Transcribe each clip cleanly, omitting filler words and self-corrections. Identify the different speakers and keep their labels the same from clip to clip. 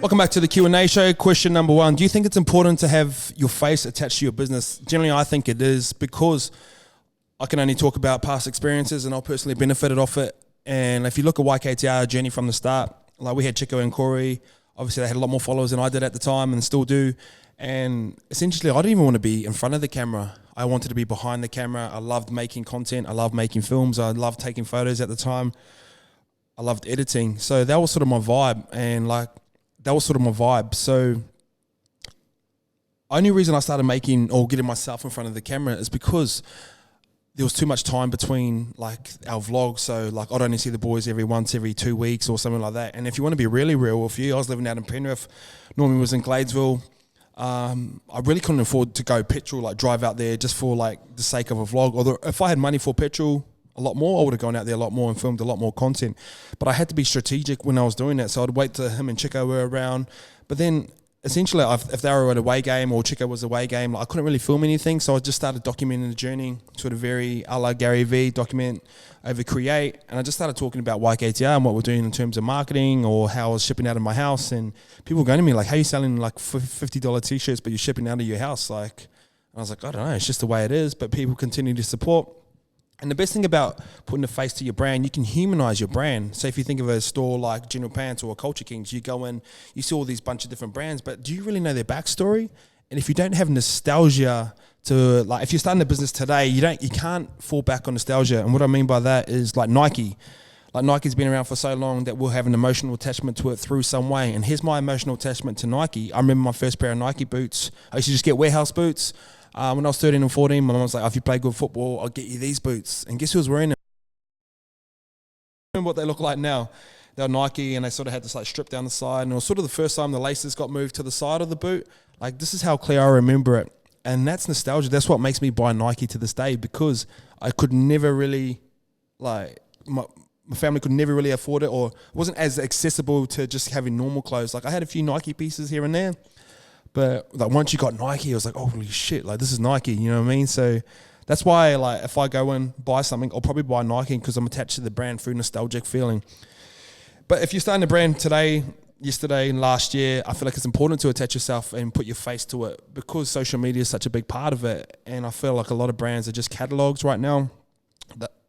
Speaker 1: Welcome back to the Q&A show. Question number one. Do you think it's important to have your face attached to your business? Generally, I think it is, because I can only talk about past experiences and I personally benefited off it. And if you look at YKTR journey from the start, like we had Chico and Corey, obviously they had a lot more followers than I did at the time and still do. And essentially, I didn't even want to be in front of the camera. I wanted to be behind the camera. I loved making content. I loved making films. I loved taking photos at the time. I loved editing. So that was sort of my vibe. And So only reason I started making or getting myself in front of the camera is because there was too much time between like our vlogs. So like I'd only see the boys every 2 weeks or something like that. And if you want to be really real with you, I was living out in Penrith. Normie was in Gladesville. I really couldn't afford to go petrol, like drive out there just for like the sake of a vlog. Although if I had money for petrol a lot more, I would have gone out there a lot more and filmed a lot more content. But I had to be strategic when I was doing that. So I'd wait till him and Chico were around. But then essentially if they were at a away game or Chico was away game, like I couldn't really film anything. So I just started documenting the journey, sort of very a la Gary Vee, document over create. And I just started talking about YKTR and what we're doing in terms of marketing or how I was shipping out of my house. And people were going to me like, how are you selling like $50 t-shirts, but you're shipping out of your house? Like, and I was like, I don't know, it's just the way it is. But people continue to support. And the best thing about putting a face to your brand, you can humanize your brand. So if you think of a store like General Pants or Culture Kings, you go in, you see all these bunch of different brands, but do you really know their backstory? And if you don't have nostalgia to, like, if you're starting a business today, you can't fall back on nostalgia. And what I mean by that is like Nike. Like Nike's been around for so long that we'll have an emotional attachment to it through some way. And here's my emotional attachment to Nike. I remember my first pair of Nike boots. I used to just get warehouse boots. When I was 13 and 14, my mum was like, oh, if you play good football, I'll get you these boots. And guess who was wearing them? Remember what they look like now? They're Nike, and they sort of had this like strip down the side. And it was sort of the first time the laces got moved to the side of the boot. Like, this is how clear I remember it. And that's nostalgia. That's what makes me buy Nike to this day, because I could never really, like, my family could never really afford it, or it wasn't as accessible to just having normal clothes. Like, I had a few Nike pieces here and there. But like once you got Nike, I was like, holy shit, like this is Nike, you know what I mean? So that's why, like, if I go and buy something, I'll probably buy Nike because I'm attached to the brand through nostalgic feeling. But if you're starting a brand today, yesterday and last year, I feel like it's important to attach yourself and put your face to it, because social media is such a big part of it. And I feel like a lot of brands are just catalogs right now.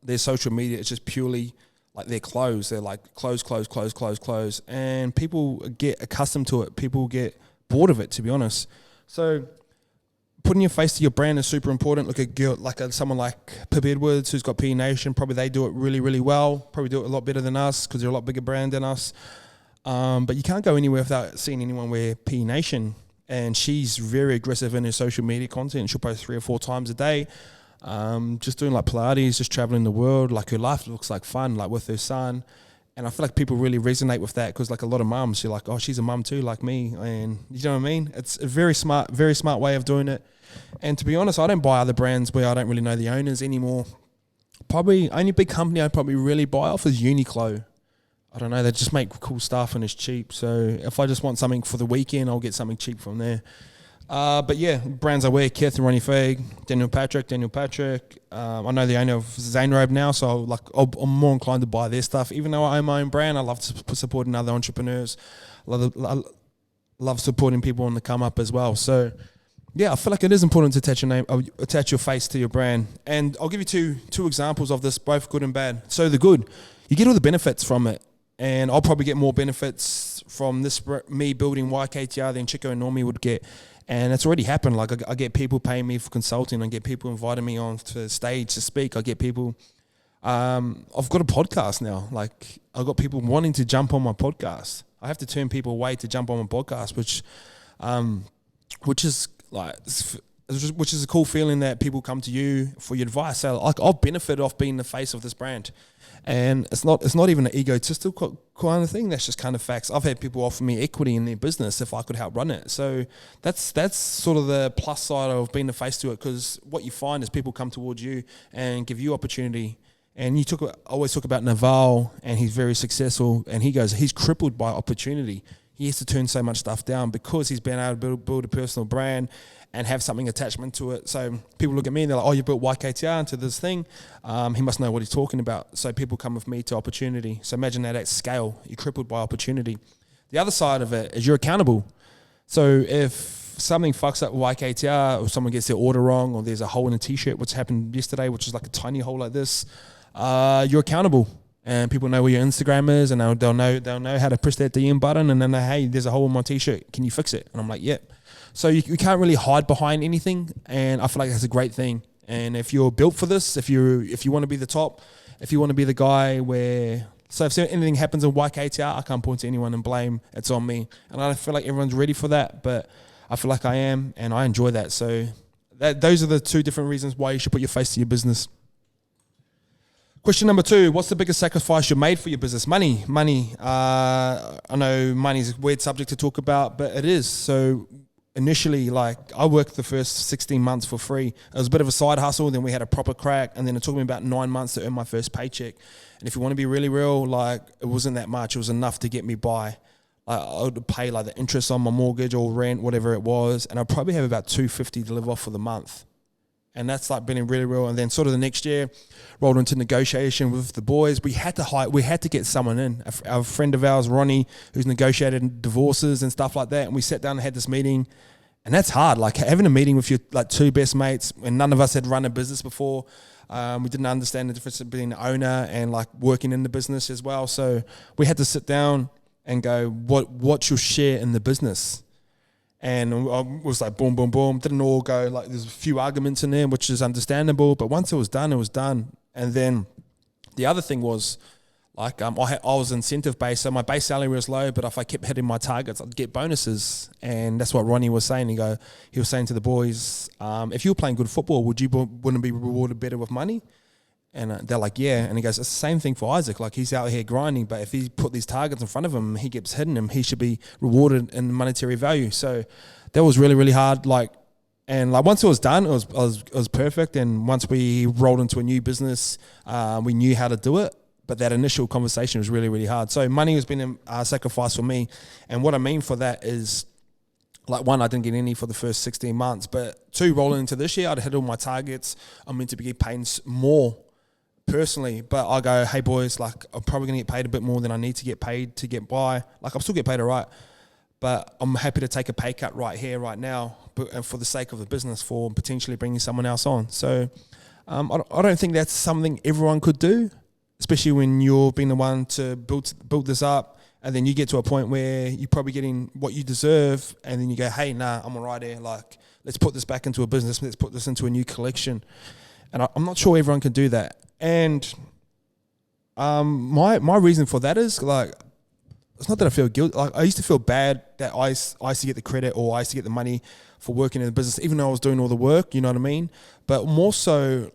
Speaker 1: Their social media is just purely like their clothes. They're like clothes. And people get accustomed to it. People get bored of it, to be honest. So putting your face to your brand is super important. Look at someone like Pip Edwards, who's got P Nation. Probably they do it really, really well. Probably do it a lot better than us because they're a lot bigger brand than us. But you can't go anywhere without seeing anyone wear P Nation. And she's very aggressive in her social media content. She'll post 3 or 4 times a day. Just doing like Pilates, just traveling the world. Like, her life looks like fun, like with her son. And I feel like people really resonate with that, because like a lot of mums, you're like, oh, she's a mum too, like me. And you know what I mean? It's a very smart way of doing it. And to be honest, I don't buy other brands where I don't really know the owners anymore. Probably only big company I probably really buy off is Uniqlo. I don't know, they just make cool stuff and it's cheap. So if I just want something for the weekend, I'll get something cheap from there. But yeah, brands I wear: Kith and Ronnie Fag, Daniel Patrick. I know the owner of Zanerobe now, so I'm more inclined to buy their stuff. Even though I own my own brand, I love supporting other entrepreneurs. I love supporting people on the come up as well. So yeah, I feel like it is important to attach your face to your brand. And I'll give you two examples of this, both good and bad. So the good, you get all the benefits from it. And I'll probably get more benefits from this, me building YKTR, than Chico and Normie would get. And it's already happened. Like, I get people paying me for consulting. I get people inviting me on to the stage to speak. I get people. I've got a podcast now. Like, I've got people wanting to jump on my podcast. I have to turn people away to jump on my podcast, which is a cool feeling that people come to you for your advice. So like, I've benefited off being the face of this brand. And it's not even an egotistical kind of thing. That's just kind of facts. I've had people offer me equity in their business if I could help run it. So that's sort of the plus side of being the face to it, because what you find is people come towards you and give you opportunity. And I always talk about Naval, and he's very successful. And he's crippled by opportunity. He has to turn so much stuff down because he's been able to build a personal brand and have something attachment to it. So people look at me and they're like, oh, you built YKTR into this thing. He must know what he's talking about. So people come with me to opportunity. So imagine that at scale. You're crippled by opportunity. The other side of it is you're accountable. So if something fucks up with YKTR, or someone gets their order wrong, or there's a hole in a t-shirt, which happened yesterday, which is like a tiny hole like this, you're accountable. And people know where your Instagram is, and they'll know how to press that DM button, and then hey, there's a hole in my t-shirt. Can you fix it? And I'm like, yep. So you can't really hide behind anything, and I feel like that's a great thing. And if you're built for this, if you want to be the top, if you want to be the guy where, so if anything happens in YKTR, I can't point to anyone and blame, it's on me. And I don't feel like everyone's ready for that, but I feel like I am, and I enjoy that. So those are the two different reasons why you should put your face to your business. Question number 2, what's the biggest sacrifice you made for your business? Money. I know money is a weird subject to talk about, but it is. So initially, like, I worked the first 16 months for free. It was a bit of a side hustle. Then we had a proper crack. And then it took me about 9 months to earn my first paycheck. And if you want to be really real, like, it wasn't that much. It was enough to get me by. I would pay like the interest on my mortgage or rent, whatever it was. And I'd probably have about $250 to live off for the month. And that's like being really real. And then sort of the next year, rolled into negotiation with the boys. We had to get someone in. A friend of ours, Ronnie, who's negotiated divorces and stuff like that. And we sat down and had this meeting. And that's hard. Like having a meeting with your like 2 best mates, and none of us had run a business before. We didn't understand the difference between an owner and like working in the business as well. So we had to sit down and go, what's your share in the business? And it was like boom, boom, boom. Didn't all go like, there's a few arguments in there, which is understandable. But once it was done, it was done. And then the other thing was like I was incentive based, so my base salary was low. But if I kept hitting my targets, I'd get bonuses. And that's what Ronnie was saying. He was saying to the boys, if you were playing good football, wouldn't be rewarded better with money? And they're like, yeah. And he goes, it's the same thing for Isaac. Like, he's out here grinding, but if he put these targets in front of him, he keeps hitting them, he should be rewarded in monetary value. So that was really, really hard. Like, and like once it was done, it was perfect. And once we rolled into a new business, we knew how to do it. But that initial conversation was really, really hard. So money has been a sacrifice for me. And what I mean for that is, like, 1, I didn't get any for the first 16 months. But 2, rolling into this year, I'd hit all my targets. I'm meant to be getting paid more personally, but I go, hey boys, like, I'm probably gonna get paid a bit more than I need to get paid to get by. Like, I'm still get paid all right, but I'm happy to take a pay cut right here, right now, but for the sake of the business, for potentially bringing someone else on. So I don't think that's something everyone could do, especially when you're being the one to build this up, and then you get to a point where you're probably getting what you deserve, and then you go, hey, nah, I'm all right here. Like, let's put this back into a business. Let's put this into a new collection. And I'm not sure everyone can do that. And my reason for that is, like, it's not that I feel guilty. Like, I used to feel bad that I used to get the credit, or I used to get the money for working in the business, even though I was doing all the work, you know what I mean? But more so,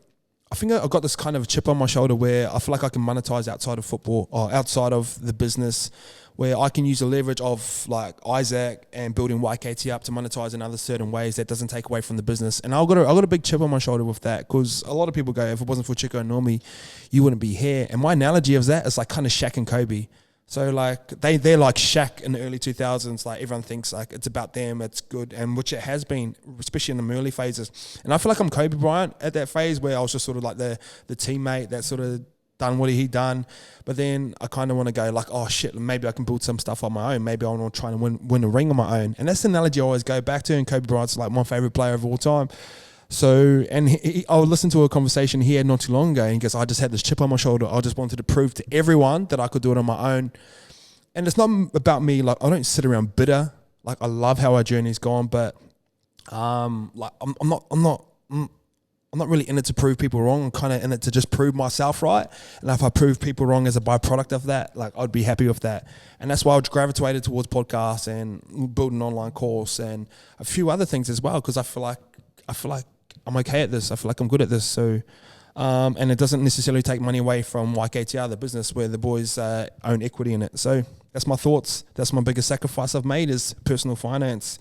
Speaker 1: I think I got this kind of chip on my shoulder where I feel like I can monetize outside of football, or outside of the business, where I can use the leverage of like Isaac and building YKT up to monetize in other certain ways that doesn't take away from the business. And I got a big chip on my shoulder with that, because a lot of people go, if it wasn't for Chico and Normie, you wouldn't be here. And my analogy of that is like kind of Shaq and Kobe. So like they're like Shaq in the early 2000s. Like, everyone thinks like it's about them, it's good, and which it has been, especially in the early phases. And I feel like I'm Kobe Bryant at that phase, where I was just sort of like the teammate that sort of done what he done. But then I kind of want to go like, oh shit, maybe I can build some stuff on my own. Maybe I want to try and win a ring on my own. And that's the analogy I always go back to. And Kobe Bryant's like my favorite player of all time. So, and I would listen to a conversation he had not too long ago, and he goes, I just had this chip on my shoulder. I just wanted to prove to everyone that I could do it on my own. And it's not about me. Like, I don't sit around bitter. Like, I love how our journey's gone, but like I'm not really in it to prove people wrong. I'm kind of in it to just prove myself right. And if I prove people wrong as a byproduct of that, like, I'd be happy with that. And that's why I gravitated towards podcasts and build an online course and a few other things as well, because I feel like I'm okay at this. I feel like I'm good at this. So, and it doesn't necessarily take money away from YKTR, the business, where the boys own equity in it. So that's my thoughts. That's my biggest sacrifice I've made, is personal finance.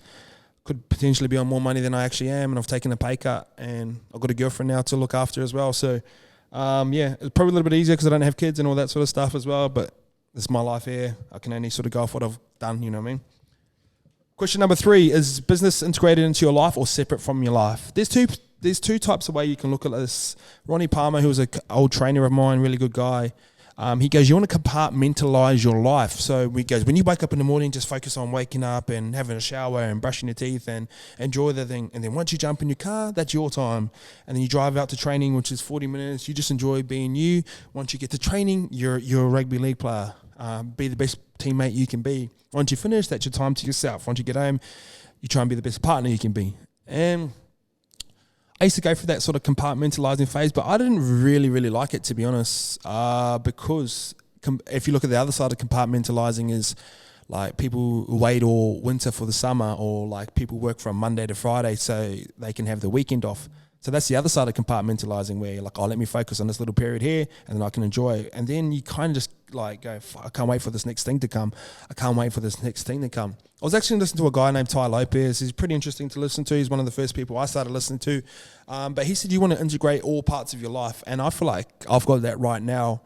Speaker 1: Could potentially be on more money than I actually am, and I've taken a pay cut, and I've got a girlfriend now to look after as well. So, yeah, it's probably a little bit easier because I don't have kids and all that sort of stuff as well, but it's my life here. I can only sort of go off what I've done, you know what I mean? Question number 3, is business integrated into your life or separate from your life? There's two types of way you can look at this. Ronnie Palmer, who was an old trainer of mine, really good guy. He goes, you want to compartmentalize your life. So he goes, when you wake up in the morning, just focus on waking up and having a shower and brushing your teeth and enjoy the thing. And then once you jump in your car, that's your time. And then you drive out to training, which is 40 minutes. You just enjoy being you. Once you get to training, you're a rugby league player. Be the best teammate you can be. Once you finish, that's your time to yourself. Once you get home, you try and be the best partner you can be. And I used to go through that sort of compartmentalizing phase, but I didn't really like it, to be honest, because if you look at the other side of compartmentalizing is like people wait all winter for the summer, or like people work from Monday to Friday so they can have the weekend off. So that's the other side of compartmentalizing, where you're like, oh, let me focus on this little period here and then I can enjoy it. And then you kind of just like go, I can't wait for this next thing to come. I can't wait for this next thing to come. I was actually listening to a guy named Tai Lopez. He's pretty interesting to listen to. He's one of the first people I started listening to. But he said you want to integrate all parts of your life. And I feel like I've got that right now.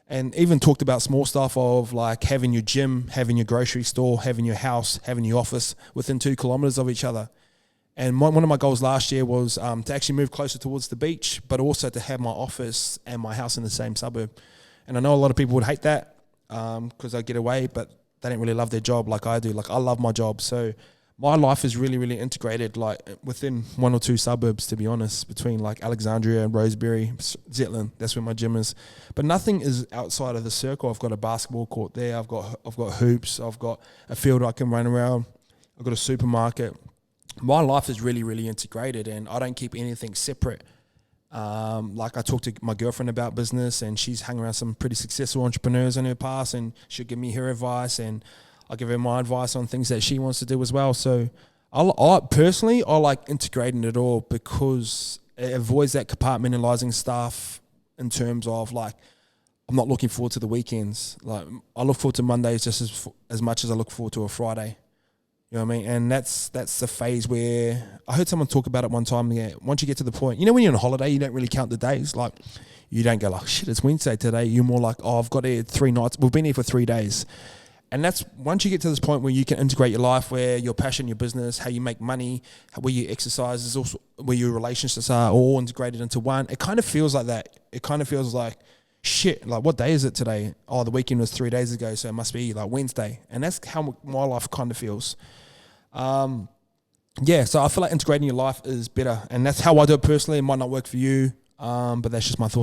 Speaker 1: And even talked about small stuff of like having your gym, having your grocery store, having your house, having your office within 2 kilometers of each other. And one of my goals last year was to actually move closer towards the beach, but also to have my office and my house in the same suburb. And I know a lot of people would hate that because they get away, but they don't really love their job like I do. Like I love my job. So my life is really integrated, like within 1 or 2 suburbs, to be honest, between like Alexandria and Rosebery, Zetland. That's where my gym is. But nothing is outside of the circle. I've got a basketball court there. I've got hoops. I've got a field I can run around. I've got a supermarket. My life is really integrated, and I don't keep anything separate. Like I talked to my girlfriend about business, and she's hung around some pretty successful entrepreneurs in her past, and she'll give me her advice, and I'll give her my advice on things that she wants to do as well. So I personally like integrating it all because it avoids that compartmentalizing stuff in terms of like, I'm not looking forward to the weekends. Like I look forward to Mondays just as much as I look forward to a Friday. You know what I mean? And that's the phase where I heard someone talk about it one time. Yeah, once you get to the point, you know, when you're on holiday, you don't really count the days. Like you don't go like, shit, it's Wednesday today. You're more like, oh, I've got here 3 nights. We've been here for 3 days. And that's once you get to this point where you can integrate your life, where your passion, your business, how you make money, where you exercise, is also where your relationships are all integrated into one. It kind of feels like that. It kind of feels like, shit, like what day is it today? Oh, the weekend was 3 days ago, so it must be like Wednesday. And that's how my life kind of feels. Yeah, so I feel like integrating your life is better, and that's how I do it personally. It might not work for you, but that's just my thoughts.